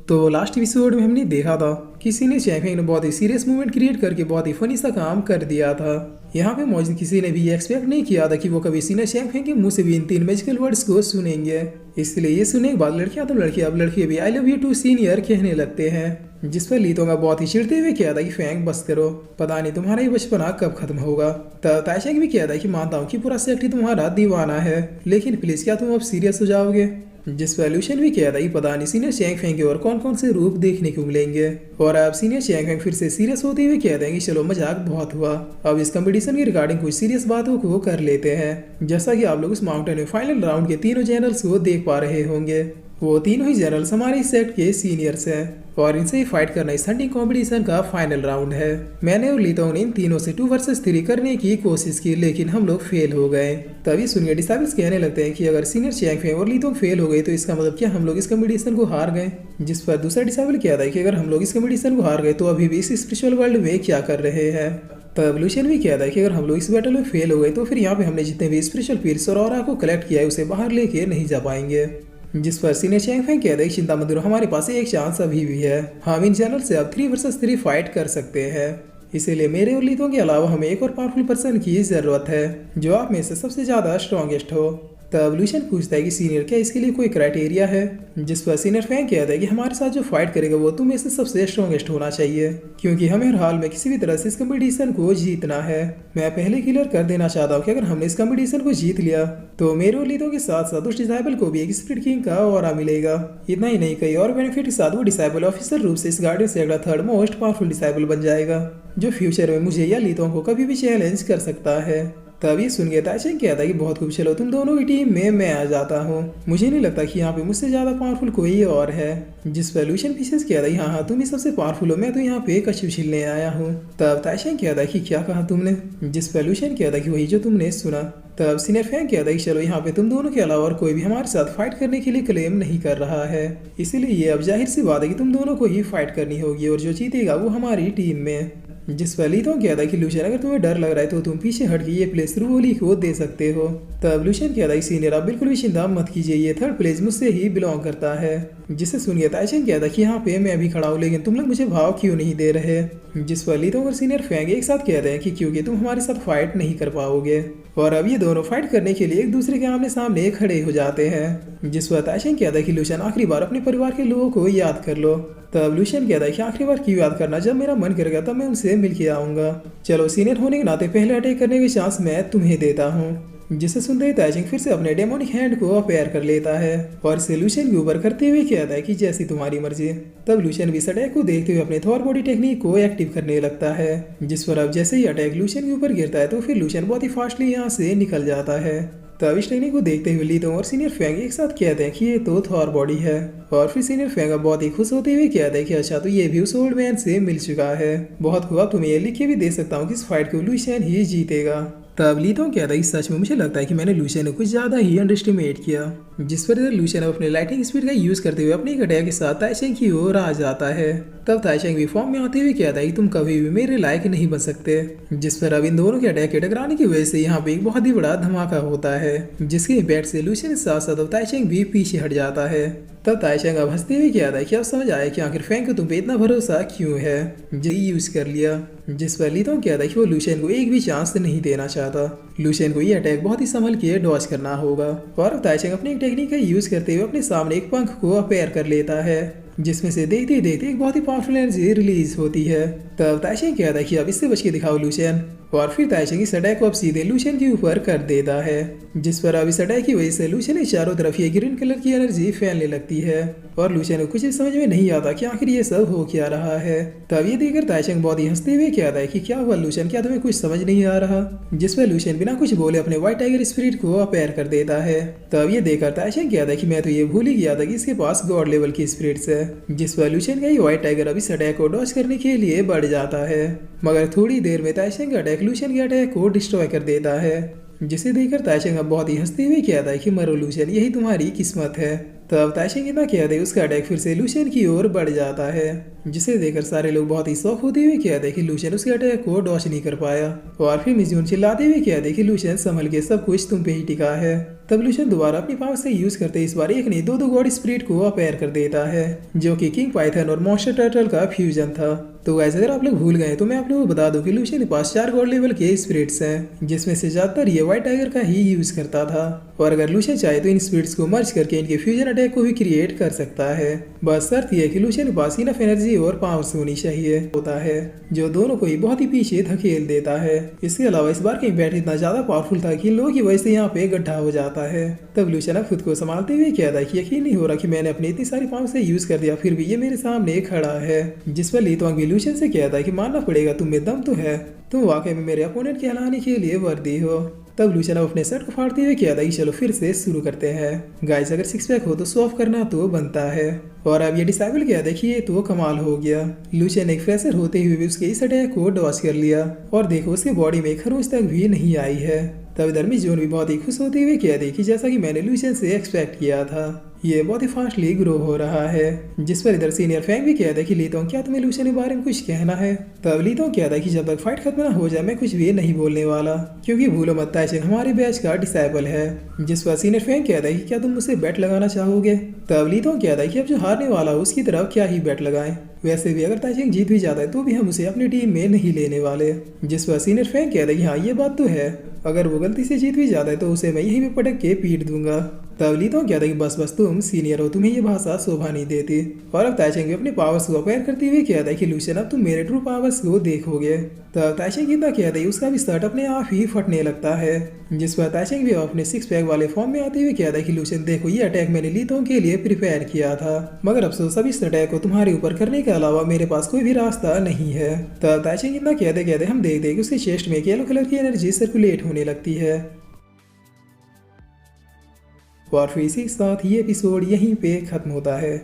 तो last episode में हमने देखा था किसी ने चैंपियन ने बहुत ही सीरियस मूवमेंट क्रिएट करके बहुत ही फनी सा काम कर दिया था। यहाँ पे मौजूद किसी ने भी एक्सपेक्ट नहीं किया था कि वो कभी सीनियर चैंपियन के मुंह से भी इन 3 मैजिकल वर्ड्स को सुनेंगे। इसलिए ये सुनने के बाद लड़कियां तो लड़कियां अब लड़के भी I love you too senior कहने लगते हैं, जिस पर लीतो का बहुत ही चिढ़ते हुए किया था कि फैंक बस करो, पता नहीं तुम्हारा ये बचपना कब खत्म होगा। तब ताइशेंग भी किया था कि मानता हूँ कि पूरा सेक्ट ही तुम्हारा दीवाना है, लेकिन प्लीज क्या तुम अब सीरियस हो जाओगे। जिस पर लूशियन भी किया था कि पता नहीं सीनियर चैंग फेंग के और कौन कौन से रूप देखने को मिलेंगे। और अब सीनियर चैंग फेंग फिर से सीरियस होते हुए कहते हैं कि चलो मजाक बहुत हुआ, अब इस कंपटीशन के रिगार्डिंग कुछ सीरियस बातों को कर लेते हैं। जैसा कि आप लोग इस माउंटेन में फाइनल राउंड के तीनों जनरल्स को देख पा रहे होंगे, वो तीनों ही जनरल्स हमारे सेक्ट के सीनियर्स हैं और इनसे ही फाइट करना इस हंटिंग कंपटीशन का फाइनल राउंड है। मैंने और लीतो ने इन तीनों से 2 वर्सेस 3 करने की कोशिश की, लेकिन हम लोग फेल हो गए। तभी सुनिए डिसाइबल्स कहने लगते हैं कि अगर सीनियर चैंग फेंग और लीतो फेल हो गए तो इसका मतलब क्या हम लोग इस कंपटीशन को हार गए। जिस पर दूसरा डिसाइबल कहता है कि अगर हम लोग इस कंपटीशन को हार गए तो अभी भी इस स्पिरिचुअल वर्ल्ड में क्या कर रहे हैं। तब लूशियन भी कहता है कि अगर हम लोग इस बैटल में फेल हो गए तो फिर यहाँ पे हमने जितने भी स्पिरिचुअल पीर्स और ऑरा को कलेक्ट किया है उसे बाहर लेके नहीं जा पाएंगे। जिस पर सीनियर चैंग फेंग कहते हैं चिंता मत करो, हमारे पास एक चांस अभी भी है, हम इन जनरल से अब 3 वर्सेस 3 फाइट कर सकते हैं। इसीलिए मेरे और लीतों के अलावा हमें एक और पावरफुल पर्सन की जरूरत है जो आप में से सबसे ज्यादा स्ट्रॉन्गेस्ट हो। तब लूशियन पूछता है कि सीनियर क्या इसके लिए कोई क्राइटेरिया है। जिस पर सीनियर फेंग कहता है कि हमारे साथ जो फाइट करेगा वो तुम में से सबसे स्ट्रॉन्गेस्ट होना चाहिए, क्योंकि हमें हर हाल में किसी भी तरह से इस कंपटीशन को जीतना है। मैं पहले क्लियर कर देना चाहता हूँ कि अगर हमने इस कंपटीशन को जीत लिया तो मेरे और लीतो के साथ साथ उस डिसाइबल को भी एक स्पिरिट किंग का ऑरा मिलेगा। इतना ही नहीं, कई और बेनिफिट के साथ वो डिसाइबल ऑफिसर रूप से इस गार्डियन सेक्ट का 3rd मोस्ट पावरफुल डिसाइबल बन जाएगा, जो फ्यूचर में मुझे या लीतो को कभी भी चैलेंज कर सकता है। तभी सुन के ताइशेंग कहता है कि बहुत खूब, चलो तुम दोनों की टीम में मैं आ जाता हूँ, मुझे नहीं लगता कि यहाँ पे मुझसे ज्यादा पावरफुल कोई और है। जिस पर लूशियन पीसेस कहता है हाँ तुम ही सबसे पावरफुल हो, मैं तो यहाँ पे कछुआ छीलने आया हूँ। तब ताइशेंग कहता है कि क्या कहा तुमने। जिस पर लूशियन कहता है कि वही जो तुमने सुना। तब सीनियर फेंग कहता है कि चलो यहाँ पे तुम दोनों के अलावा और कोई भी हमारे साथ फाइट करने के लिए क्लेम नहीं कर रहा है, इसीलिए ये अब जाहिर सी बात है कि तुम दोनों को ही फाइट करनी होगी और जो जीतेगा वो हमारी टीम में। जिस पर लीतो कहता है कि लूशियन अगर तुम्हें डर लग रहा है तो तुम पीछे हट के ये प्लेस रूली को दे सकते हो। तब लूशियन कहता है सीनियर आप बिल्कुल भी चिंता मत कीजिए, ये 3rd प्लेस मुझसे ही बिलोंग करता है। जिसे सुनिए ताइशेंग कहता है कि यहाँ पे मैं भी खड़ा हूँ, लेकिन तुम लोग मुझे भाव क्यों नहीं दे रहे। जिस पर लीतो और सीनियर फेंग एक साथ कहते हैं कि क्योंकि तुम हमारे साथ फाइट नहीं कर पाओगे। और अब ये दोनों फाइट करने के लिए एक दूसरे के आमने सामने खड़े हो जाते हैं। जिस पर ताइशेंग कहता है कि लूशियन आखिरी बार अपने परिवार के लोगों को याद कर लो। तब लूशियन कहता है कि आखिरी बार क्यों याद करना, जब मेरा मन करेगा तब मैं उनसे मिल के आऊंगा। चलो सीनियर होने के नाते पहले अटैक करने की चांस मैं तुम्हें देता हूँ। जिसे सुनते ही ताइशेंग फिर से अपने डेमोनिक हैंड को अपेयर कर लेता है और इसे लूशियन के ऊपर करते हुए कहता है कि जैसी तुम्हारी मर्जी। तब लूशियन भी इस अटैक को देखते हुए अपने थॉर बॉडी टेक्निक को एक्टिव करने लगता है। जिस पर अब जैसे ही अटैक लूशियन के ऊपर गिरता है तो फिर लूशियन बहुत ही फास्टली यहाँ से निकल जाता है। तब इस टेक्निक को देखते हुए लीतो और सीनियर फेंग एक साथ कहते हैं कि ये तो थॉर बॉडी है। और फिर सीनियर फेंग बहुत ही खुश होते हुए कहते हैं कि अच्छा तो ये भी उस ओल्ड मैन से मिल चुका है, बहुत खूब, तुम्हें ये लिख के भी दे सकता हूँ कि इस फाइट को लूशियन ही जीतेगा। तब लीतो कहता है कि सच में मुझे लगता है कि मैंने लूशियन को कुछ ज्यादा ही अंडरस्टिमेट किया। जिस पर इधर लूशियन अपने लाइटिंग स्पीड का यूज करते हुए अपने अटैक के साथ ताइशेंग की ओर आ जाता है। तब ताइशेंग भी फॉर्म में आते हुए कहता है कि तुम कभी भी मेरे लायक नहीं बन सकते। जिस पर अब इन दोनों के अटैक के टकराने की वजह से यहाँ पे एक बहुत ही बड़ा धमाका होता है, जिसके इम्पैक्ट से लूशियन के साथ साथ ताइशेंग भी पीछे हट जाता है। तब ताइशेंग अब हंसते हुए कहता है कि अब समझ आया कि आखिर फेंग को तुम पे इतना भरोसा क्यों है, जी यूज कर लिया। जिस पर लीतो कहता है कि वो लूशियन को एक भी चांस नहीं देना चाहता, लूशियन को ये अटैक बहुत ही संभल के डॉज करना होगा। और अब ताइशेंग अपनी एक टेक्निक का यूज करते हुए अपने सामने एक पंख को अपेयर कर लेता है, जिसमें से देखते ही देखते एक बहुत ही पावरफुल एनर्जी रिलीज होती है। तब ताइशेंग कहता है कि अब इससे बच के दिखाओ लूशियन। और फिर ताइशेंग इस अटैक को अब सीधे लूशियन के ऊपर कर देता है। जिस पर अब इस अटैक की वजह से लूशियन के चारों तरफ ये ग्रीन कलर की एनर्जी फैलने लगती है और लूशियन को कुछ भी समझ में नहीं आता कि आखिर ये सब हो क्या रहा है। तब ये देखकर ताइशेंग बहुत ही हंसते हुए कहता है कि क्या हुआ लूशियन, क्या तुम्हें कुछ समझ नहीं आ रहा। जिस पर लूशियन बिना कुछ बोले अपने व्हाइट टाइगर स्पिरिट को अपेयर कर देता है। तब ये देखकर ताइशेंग कहता है कि मैं तो ये भूल ही गया था कि इसके पास गॉड लेवल की स्पिरिट्स है। जिस पर लूशियन का ये व्हाइट टाइगर अब इस अटैक को डॉज करने के लिए बढ़ जाता है, मगर थोड़ी देर में ताइशेंग का अटैक लूशियन के अटैक को डिस्ट्रॉय कर देता है। जिसे देखकर ताइशेंग अब बहुत ही हंसते हुए कहता है कि मरो लूशियन, यही तुम्हारी किस्मत है। तब ताइशेंग इतना कहते हैं उसका अटैक फिर से लूशियन की ओर बढ़ जाता है, जिसे देखकर सारे लोग बहुत ही शौक होते हुए कहते हैं कि लूशियन उसके अटैक को डॉच नहीं कर पाया। और फिर मिजून चिल्लाते हुए कहते हैं कि लूशियन संभल के, सब कुछ तुम पे ही टिका है। तब लूशियन दोबारा अपनी पावर से यूज करते इस बार एक नहीं दो गॉड स्पिरिट को अपेयर कर देता है, जो कि किंग पाइथन और मॉन्स्टर टर्टल का फ्यूजन था। तो गाइस अगर आप लोग भूल गए तो मैं आप लोगों को बता दूं कि लूशियन के पास 4 गॉड लेवल के स्पिरिट्स हैं, जिसमें से ज्यादातर ये व्हाइट टाइगर का ही यूज करता था। और अगर लूशियन चाहे तो इन स्पिरिट्स को मर्ज करके इनके फ्यूजन अटैक को भी क्रिएट कर सकता है। बस शर्त यह है कि लूशियन के पास इनफ एनर्जी और पावर्स होनी चाहिए होता है, जो दोनों को ही बहुत ही पीछे धकेल देता है। इसके अलावा इस बार का इम्पैक्ट इतना ज्यादा पावरफुल था कि इन लोगों की वजह से यहाँ पे गड्ढा हो जाता है। तब लूशियन खुद को संभालते हुए कहता है कि यकीन नहीं हो रहा कि मैंने अपनी इतनी सारी पावर से यूज कर दिया, फिर भी ये मेरे सामने खड़ा है। जिस पर ली तोंग भी लूशियन से कहता है कि मानना पड़ेगा, तुम में दम तो है, तुम वाकई में मेरे अपोनेंट कहलाने के लिए वर्दी हो। तब लूशियन अपने शर्ट को फाड़ते हुए कहता है कि चलो फिर से शुरू करते हैं। गाइस अगर सिक्स पैक हो तो शो ऑफ करना तो बनता है। और अब ये डिसाइबल कहता है कि ये तो कमाल हो गया। लूशियन एक फ्रेशर होते हुए भी उसके इस अटैक को डॉच कर लिया, और देखो उसके बॉडी में खरोच तक भी नहीं आई है। तब इधर मिजून भी बहुत ही खुश होते हुए कहते कि जैसा कि मैंने लूशियन से एक्सपेक्ट किया था, ये बहुत ही फास्टली ग्रो हो रहा है। जिस पर इधर सीनियर फैंग भी कहता है कि लीतोंग क्या तुम्हें लूशियन के बारे में कुछ कहना है। तब लीतोंग कहता है कि जब तक फाइट खत्म ना हो जाए मैं कुछ भी नहीं बोलने वाला, क्योंकि भूलो मत ताइशेंग हमारे बैच का डिसाइबल है। जिस पर सीनियर फैंग कहता है कि क्या तुम मुझसे बेट लगाना चाहोगे। तब लीतोंग कहता है कि अब जो हारने वाला हो उसकी तरफ क्या ही बेट लगाएं, वैसे भी अगर ताइशेंग जीत भी जाता है तो भी हम उसे अपनी टीम में नहीं लेने वाले। जिस पर सीनियर फैंग कहता है कि हाँ ये बात तो है, अगर वो गलती से जीत भी जाता है तो उसे मैं यहीं पे पटक के पीट दूंगा। तब लीतोंग कहता है कि बस तुम सीनियर हो, तुम्हें ये भाषा शोभा नहीं देती। और अब ताइशेंग भी अपने पावर्स को अपेयर करते हुए कहता है कि लूशियन अब तुम मेरे ट्रू पावर्स को देखोगे। तब ताइशेंग इतना कहता है उसका भी शर्ट अपने आप ही फटने लगता है। जिस पर ताइशेंग भी अपने सिक्स पैक वाले फॉर्म में आते हुए कहता है कि लूशियन देखो ये अटैक मैंने लीतोंग के लिए प्रिपेयर किया था, मगर अफसोस अब इस अटैक को तुम्हारे ऊपर करने के अलावा मेरे पास कोई भी रास्ता नहीं है। तब ताइशेंग इतना कहते कहते हम देख कि उसके चेस्ट में येलो कलर की एनर्जी सर्कुलेट होने लगती है। और फिर इसी के साथ ये एपिसोड यहीं पे खत्म होता है।